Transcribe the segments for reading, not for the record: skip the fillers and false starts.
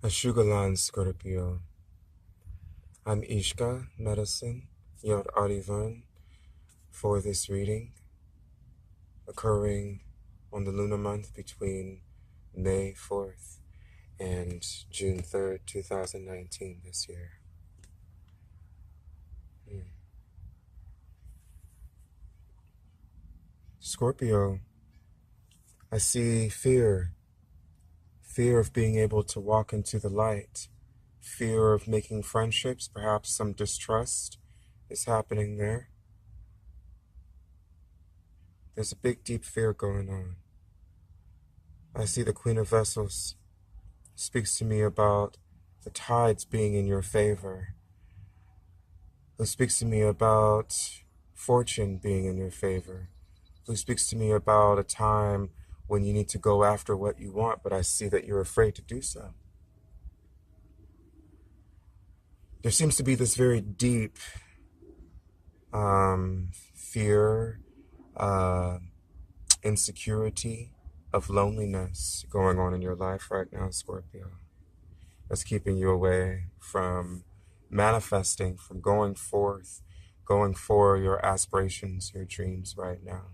Ashugalan Scorpio. I'm Ishka Medicine, your Arivan, for this reading, occurring on the lunar month between May 4th and June 3rd, 2019 this year. Scorpio, I see fear of being able to walk into the light, fear of making friendships, perhaps some distrust is happening there. There's a big, deep fear going on. I see the Queen of Vessels speaks to me about the tides being in your favor. Who speaks to me about fortune being in your favor. Who speaks to me about a time when you need to go after what you want, but I see that you're afraid to do so. There seems to be this very deep fear, insecurity, of loneliness going on in your life right now, Scorpio. That's keeping you away from manifesting, from going forth, going for your aspirations, your dreams right now.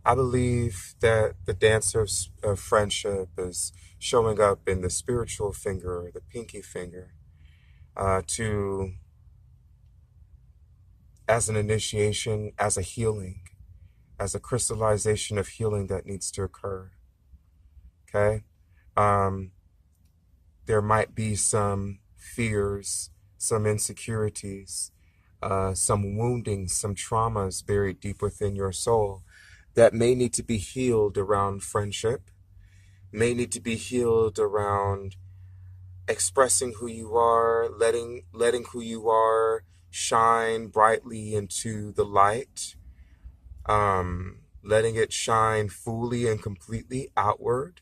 I believe that the dance of friendship is showing up in the spiritual finger, the pinky finger, as an initiation, as a healing, as a crystallization of healing that needs to occur. Okay? There might be some fears, some insecurities, some wounding, some traumas buried deep within your soul that may need to be healed around friendship, may need to be healed around expressing who you are, letting who you are shine brightly into the light, letting it shine fully and completely outward,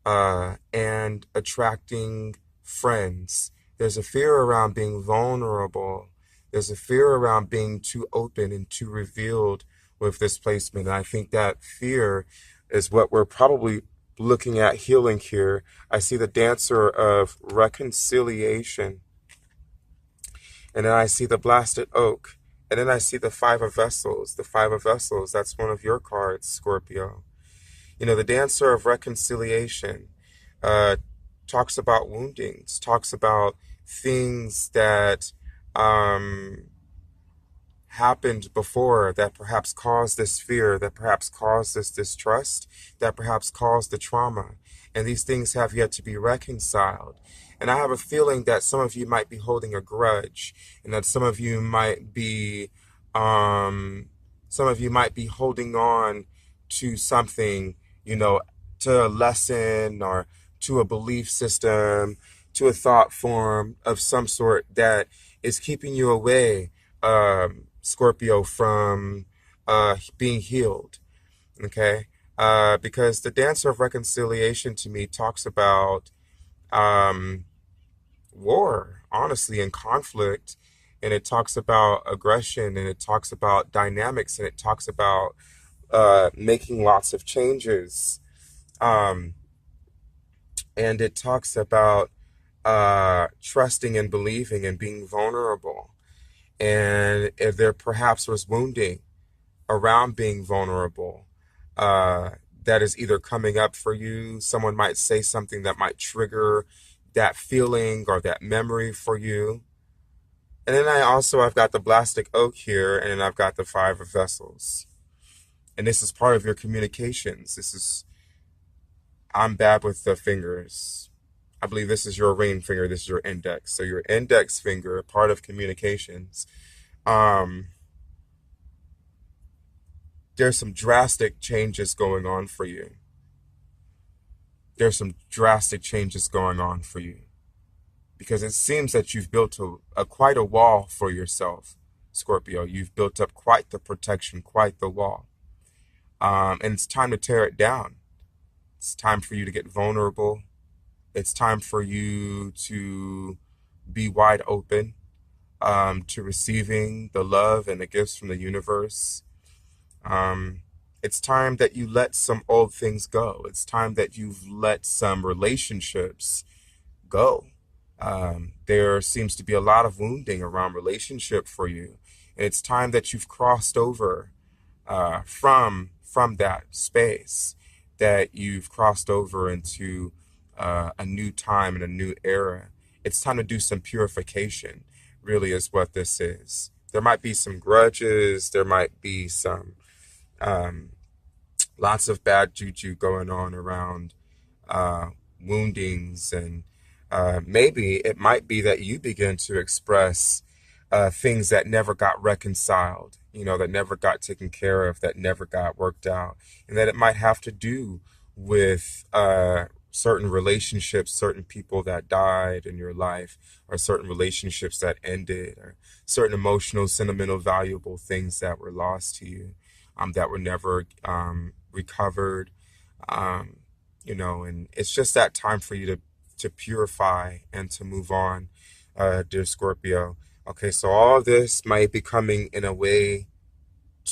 and attracting friends. There's a fear around being vulnerable. There's a fear around being too open and too revealed with this placement. And I think that fear is what we're probably looking at healing here. I see the dancer of reconciliation. And then I see the blasted oak. And then I see the Five of Vessels. The Five of Vessels, that's one of your cards, Scorpio. You know, the dancer of reconciliation talks about woundings, talks about things that happened before that perhaps caused this fear, that perhaps caused this distrust, that perhaps caused the trauma. And these things have yet to be reconciled. And I have a feeling that some of you might be holding a grudge, and that some of you might be holding on to something, you know, to a lesson or to a belief system, to a thought form of some sort that is keeping you away, Scorpio, from being healed, okay? Because the dancer of reconciliation to me talks about war, honestly, and conflict, and it talks about aggression, and it talks about dynamics, and it talks about making lots of changes, and it talks about trusting and believing and being vulnerable. And if there perhaps was wounding around being vulnerable, that is either coming up for you, someone might say something that might trigger that feeling or that memory for you. And then I've got the Blastic Oak here, and I've got the Five of Vessels. And this is part of your communications. I'm bad with the fingers. I believe this is your ring finger, this is your index. So your index finger, part of communications. There's some drastic changes going on for you. There's some drastic changes going on for you. Because it seems that you've built quite a wall for yourself, Scorpio. You've built up quite the protection, quite the wall. And it's time to tear it down. It's time for you to get vulnerable. It's time for you to be wide open to receiving the love and the gifts from the universe. It's time that you let some old things go. It's time that you've let some relationships go. There seems to be a lot of wounding around relationship for you, and it's time that you've crossed over from that space, that you've crossed over into a new time and a new era. It's time to do some purification, really, is what this is. There might be some grudges, there might be some um, lots of bad juju going on around uh, woundings, and maybe it might be that you begin to express things that never got reconciled, that never got taken care of, that never got worked out, and that it might have to do with certain relationships, certain people that died in your life, or certain relationships that ended, or certain emotional, sentimental, valuable things that were lost to you, that were never recovered. Um, and it's just that time for you to purify and to move on, dear Scorpio. Okay, so all of this might be coming in a way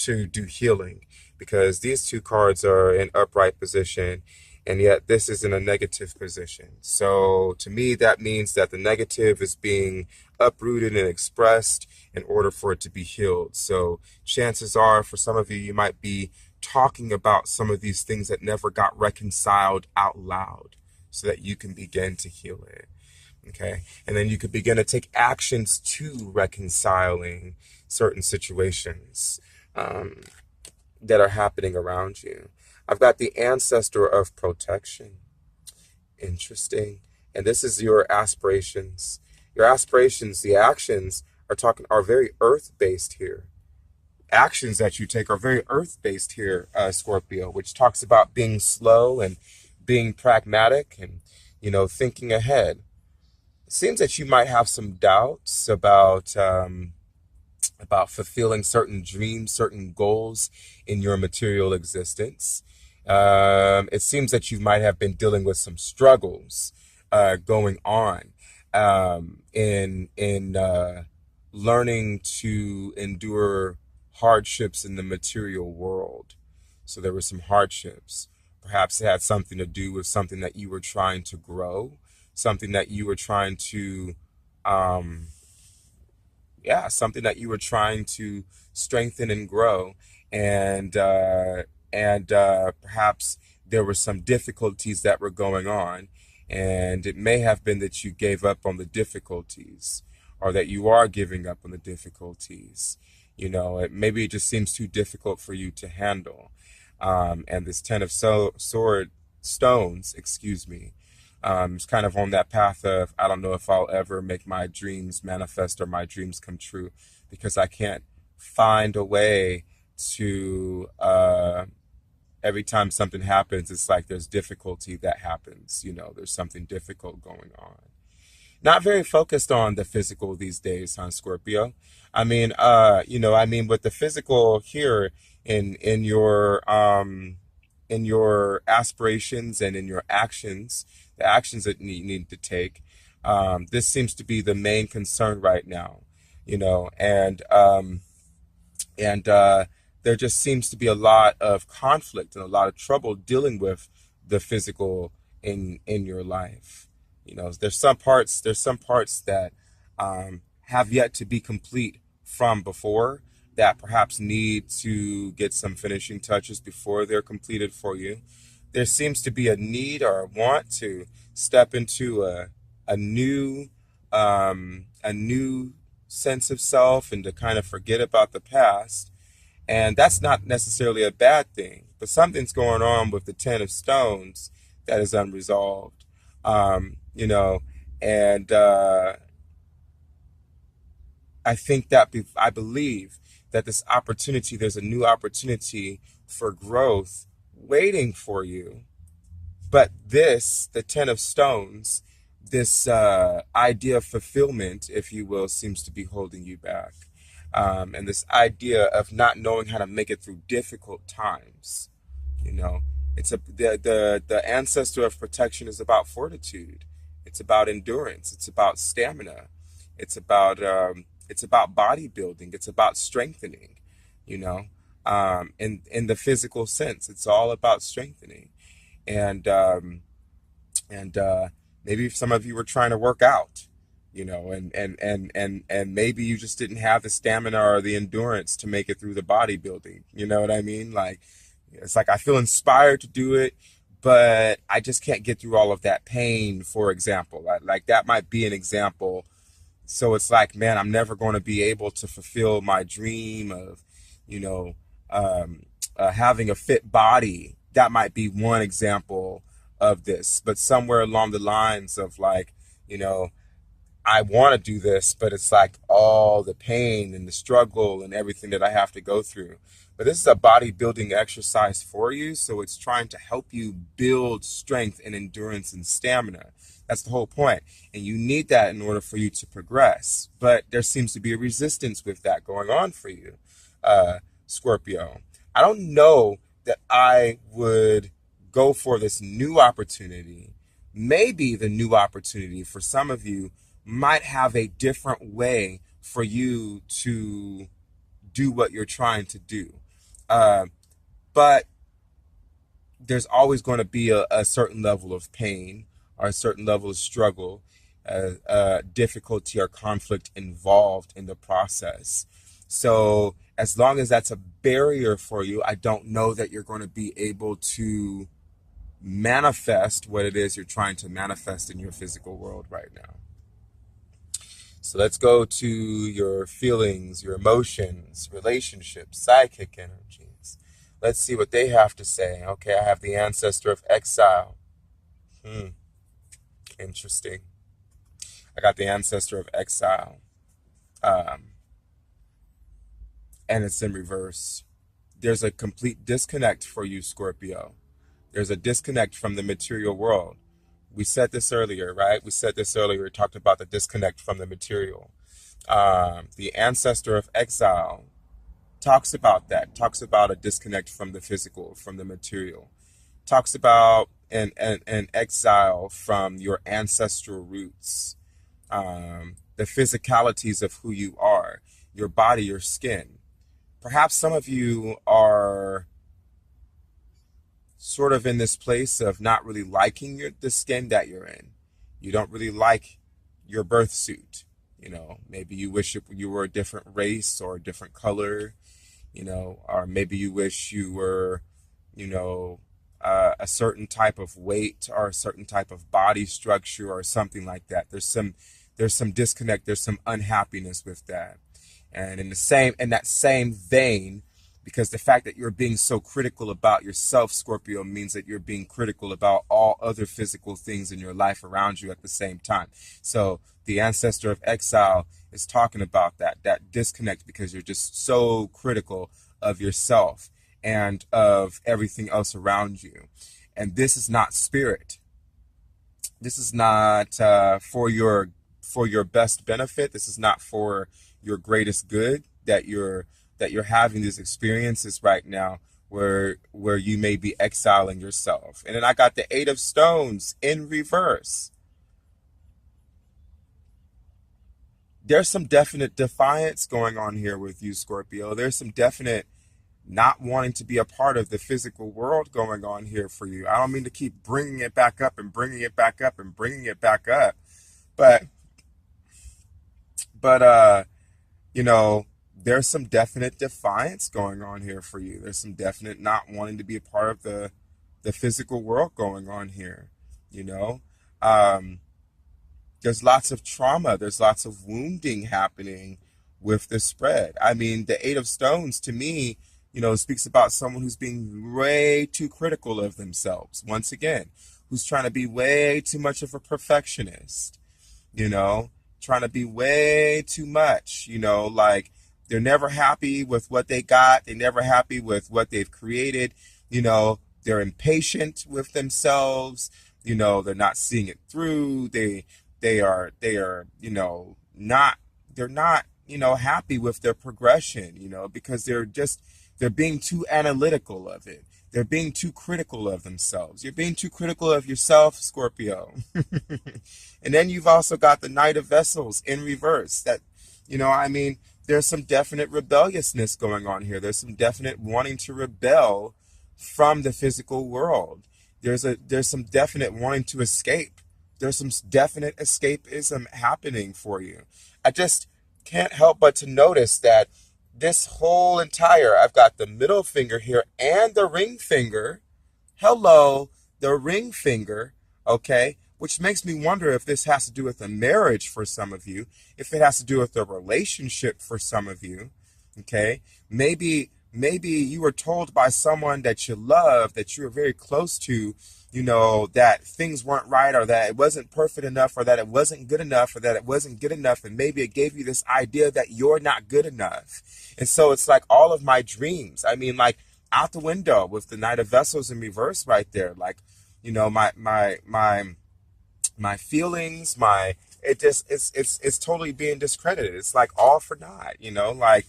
to do healing, because these two cards are in upright position, and yet this is in a negative position. So to me, that means that the negative is being uprooted and expressed in order for it to be healed. So chances are, for some of you, you might be talking about some of these things that never got reconciled out loud, so that you can begin to heal it. Okay. And then you could begin to take actions to reconciling certain situations um, that are happening around you. I've got the ancestor of protection. Interesting. And this is your aspirations. Your aspirations, the actions are very earth based here. Actions that you take are very earth based here, Scorpio, which talks about being slow and being pragmatic and, thinking ahead. It seems that you might have some doubts about fulfilling certain dreams, certain goals in your material existence. It seems that you might have been dealing with some struggles going on in learning to endure hardships in the material world. So there were some hardships. Perhaps it had something to do with something that you were trying to grow, something that you were trying to um, something that you were trying to strengthen and grow, and perhaps there were some difficulties that were going on, and it may have been that you gave up on the difficulties, or that you are giving up on the difficulties. Maybe it just seems too difficult for you to handle. And this ten of sword stones, excuse me, it's kind of on that path of, I don't know if I'll ever make my dreams manifest or my dreams come true, because I can't find a way to, every time something happens, it's like there's difficulty that happens. There's something difficult going on. Not very focused on the physical these days, huh, Scorpio? With the physical here in your aspirations and in your actions, the actions that you need to take. This seems to be the main concern right now, and there just seems to be a lot of conflict and a lot of trouble dealing with the physical in your life. There's some parts that have yet to be complete from before, that perhaps need to get some finishing touches before they're completed for you. There seems to be a need or a want to step into a new a new sense of self, and to kind of forget about the past. And that's not necessarily a bad thing, but something's going on with the Ten of Stones that is unresolved. Um, you know, and I believe that there's a new opportunity for growth waiting for you. But the Ten of Stones, this idea of fulfillment, if you will, seems to be holding you back. And this idea of not knowing how to make it through difficult times. You know, the ancestor of protection is about fortitude. It's about endurance. It's about stamina. It's about bodybuilding. It's about strengthening. You know, in the physical sense, it's all about strengthening, and and Maybe some of you were trying to work out, and maybe you just didn't have the stamina or the endurance to make it through the bodybuilding. You know what I mean? Like, it's like I feel inspired to do it, but I just can't get through all of that pain, for example. Like that might be an example. So it's like, man, I'm never going to be able to fulfill my dream of, you know, having a fit body. That might be one example of this. But somewhere along the lines of like, you know, I want to do this, but it's like all the pain and the struggle and everything that I have to go through. But this is a bodybuilding exercise for you. So it's trying to help you build strength and endurance and stamina. That's the whole point. And you need that in order for you to progress. But there seems to be a resistance with that going on for you, Scorpio. I don't know that I would go for this new opportunity. Maybe the new opportunity for some of you might have a different way for you to do what you're trying to do. Uh, but there's always going to be a certain level of pain or a certain level of struggle, difficulty or conflict involved in the process. So as long as that's a barrier for you, I don't know that you're going to be able to manifest what it is you're trying to manifest in your physical world right now. So let's go to your feelings, your emotions, relationships, psychic energies. Let's see what they have to say. Okay, I have the ancestor of exile. Interesting. I got the ancestor of exile. Um, and it's in reverse. There's a complete disconnect for you, Scorpio. There's a disconnect from the material world. We said this earlier, right? We said this earlier. We talked about the disconnect from the material. The ancestor of exile talks about that, talks about a disconnect from the physical, from the material, talks about an exile from your ancestral roots, the physicalities of who you are, your body, your skin. Perhaps some of you are sort of in this place of not really liking the skin that you're in. You don't really like your birth suit. Maybe you wish you were a different race or a different color, or maybe you wish you were, a certain type of weight or a certain type of body structure or something like that. There's some disconnect. There's some unhappiness with that. And in that same vein, because the fact that you're being so critical about yourself, Scorpio, means that you're being critical about all other physical things in your life around you at the same time. So the ancestor of exile is talking about that disconnect, because you're just so critical of yourself and of everything else around you. And this is not spirit. This is not for your best benefit. This is not for your greatest good, that you're having these experiences right now where you may be exiling yourself. And then I got the Eight of Stones in reverse. There's some definite defiance going on here with you, Scorpio. There's some definite not wanting to be a part of the physical world going on here for you. I don't mean to keep bringing it back up and bringing it back up and bringing it back up, but there's some definite defiance going on here for you. There's some definite not wanting to be a part of the physical world going on here. There's lots of trauma. There's lots of wounding happening with the spread. I mean, the Eight of Stones to me, speaks about someone who's being way too critical of themselves. Once again, who's trying to be way too much of a perfectionist, trying to be way too much, like they're never happy with what they got. They're never happy with what they've created. They're impatient with themselves. They're not seeing it through. They are, not, they're not, happy with their progression, because they're being too analytical of it. They're being too critical of themselves. You're being too critical of yourself, Scorpio. And then you've also got the Knight of Vessels in reverse. That, there's some definite rebelliousness going on here. There's some definite wanting to rebel from the physical world. There's some definite wanting to escape There's some definite escapism happening for you. I just can't help but to notice that this whole entire, I've got the middle finger here and the ring finger. Hello, the ring finger, okay? Which makes me wonder if this has to do with a marriage for some of you, if it has to do with a relationship for some of you, okay? Maybe you were told by someone that you love, that you were very close to, that things weren't right, or that it wasn't perfect enough, or that it wasn't good enough, or that it wasn't good enough, and maybe it gave you this idea that you're not good enough. And so it's like all of my dreams, I mean, like, out the window with the Knight of Vessels in reverse right there. Like, my feelings, it's totally being discredited. It's like all for naught, like,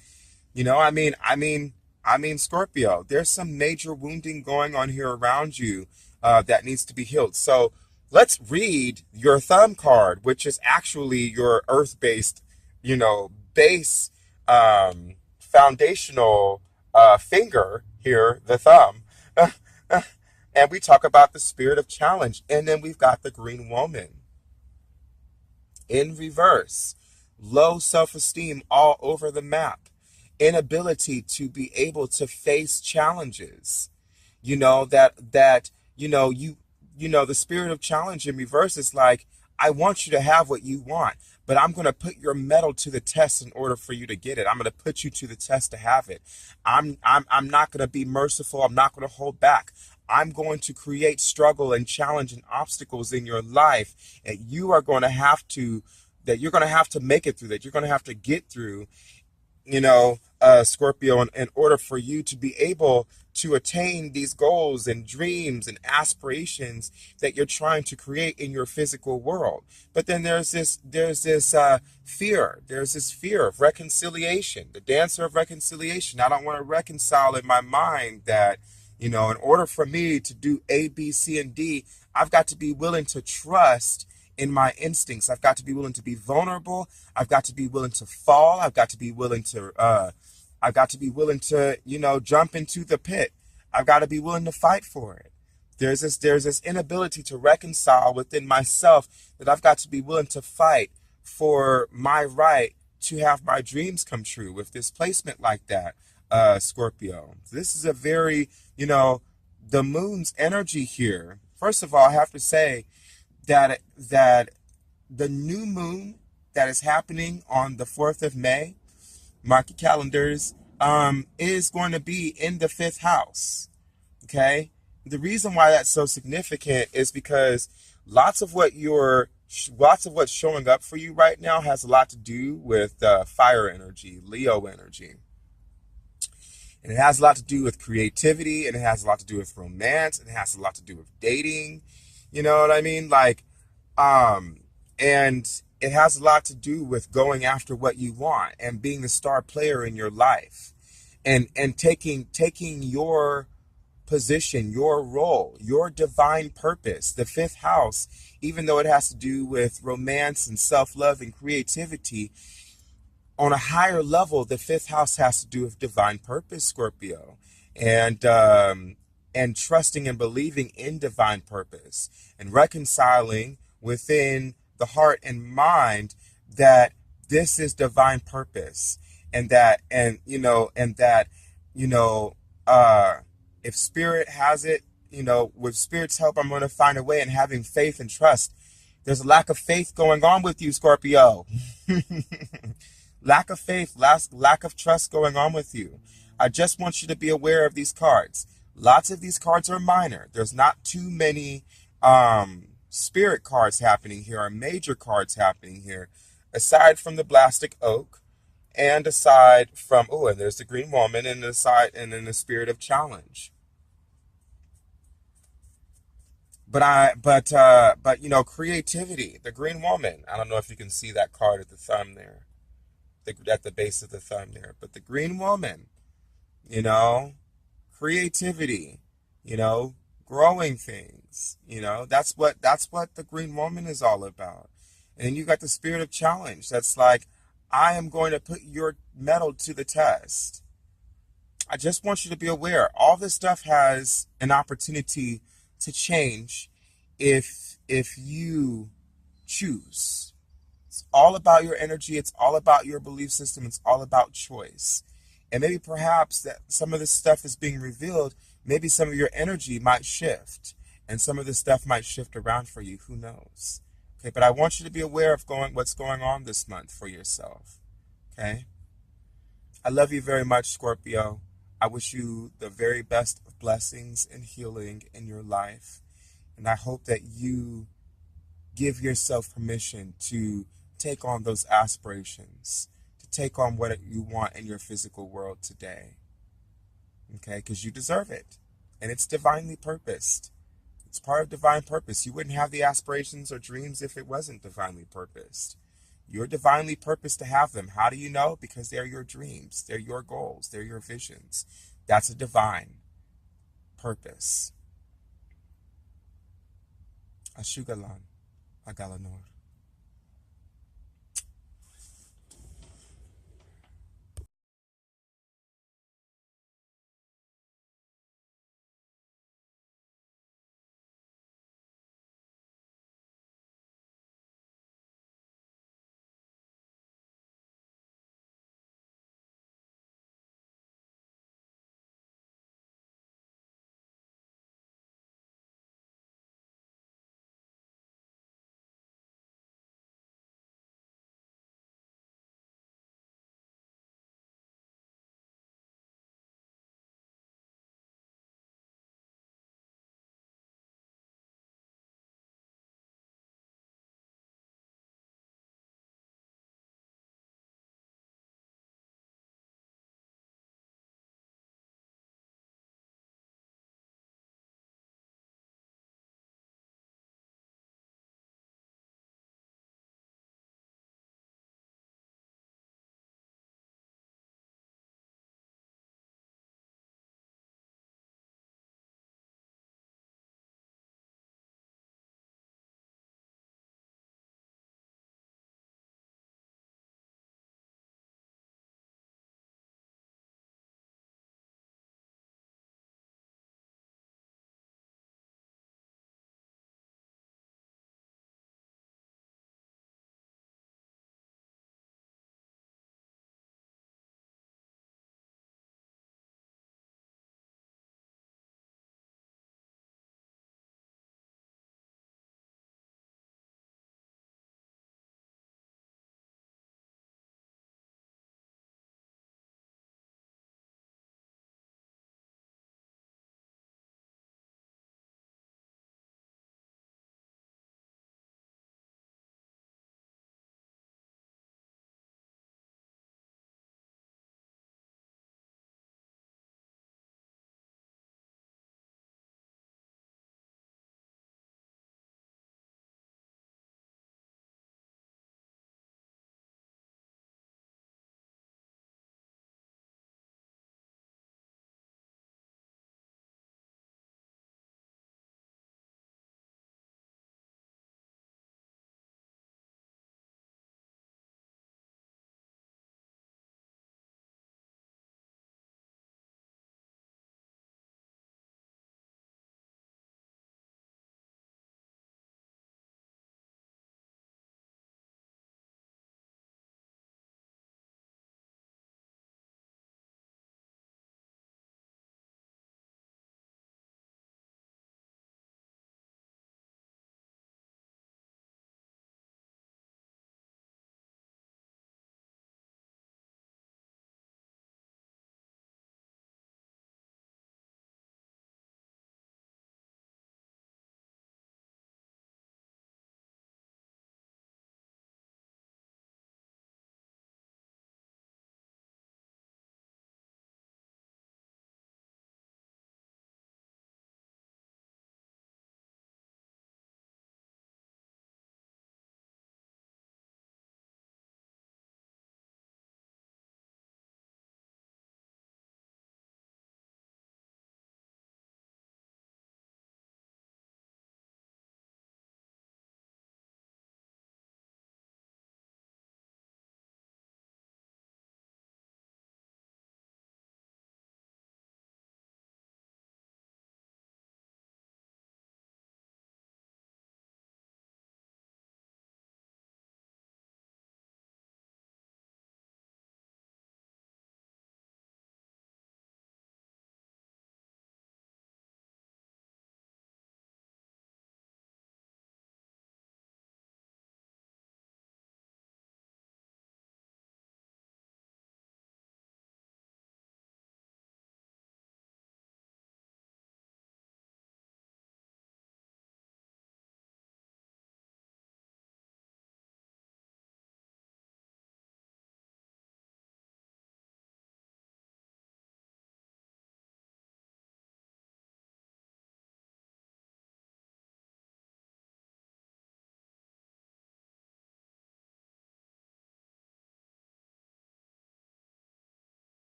Scorpio, there's some major wounding going on here around you that needs to be healed. So let's read your thumb card, which is actually your earth-based, base, foundational finger here, the thumb. And we talk about the spirit of challenge. And then we've got the green woman in reverse. Low self-esteem all over the map. Inability to be able to face challenges. The spirit of challenge in reverse is like, I want you to have what you want, but I'm going to put your metal to the test in order for you to get it. I'm going to put you to the test to have it. I'm not going to be merciful. I'm not going to hold back. I'm going to create struggle and challenge and obstacles in your life, and you're going to have to make it through, that you're going to have to get through, Scorpio, in order for you to be able to attain these goals and dreams and aspirations that you're trying to create in your physical world. But then there's this fear. There's this fear of reconciliation, the dancer of reconciliation. I don't want to reconcile in my mind that, in order for me to do A, B, C, and D, I've got to be willing to trust in my instincts. I've got to be willing to be vulnerable. I've got to be willing to fall. I've got to be willing to jump into the pit. I've got to be willing to fight for it. There's this inability to reconcile within myself, that I've got to be willing to fight for my right to have my dreams come true with this placement like that, Scorpio. This is a very, the moon's energy here. First of all, I have to say that the new moon that is happening on the 4th of May, mark your calendars, is going to be in the 5th house. Okay? The reason why that's so significant is because lots of what's showing up for you right now has a lot to do with fire energy, Leo energy. And it has a lot to do with creativity, and it has a lot to do with romance, and it has a lot to do with dating. You know what I mean? Like, and it has a lot to do with going after what you want and being the star player in your life, and taking your position, your role, your divine purpose. The 5th house, even though it has to do with romance and self-love and creativity, on a higher level, the 5th house has to do with divine purpose, Scorpio, and trusting and believing in divine purpose, and reconciling within the heart and mind that this is divine purpose, and that if spirit has it, with spirit's help, I'm going to find a way, and having faith and trust. There's a lack of faith going on with you, Scorpio. Lack of faith, lack of trust going on with you. I just want you to be aware of these cards. Lots of these cards are minor. There's not too many spirit cards happening here, or major cards happening here, aside from the Blastic Oak, and aside from, and there's the Green Woman, and then the Spirit of Challenge. But creativity, the Green Woman. I don't know if you can see that card at the thumb there, at the base of the thumb there. But the Green Woman, creativity, growing things, that's what the Green Woman is all about. And then you got the Spirit of Challenge. That's like, I am going to put your metal to the test. I just want you to be aware. All this stuff has an opportunity to change if you choose. It's all about your energy. It's all about your belief system. It's all about choice. And maybe perhaps that some of this stuff is being revealed. Maybe some of your energy might shift and some of this stuff might shift around for you. Who knows? Okay, but I want you to be aware of what's going on this month for yourself. Okay? I love you very much, Scorpio. I wish you the very best of blessings and healing in your life. And I hope that you give yourself permission to take on those aspirations, to take on what you want in your physical world today. Okay? Because you deserve it. And it's divinely purposed. It's part of divine purpose. You wouldn't have the aspirations or dreams if it wasn't divinely purposed. You're divinely purposed to have them. How do you know? Because they're your dreams. They're your goals. They're your visions. That's a divine purpose. Ashugalan, Agalanor.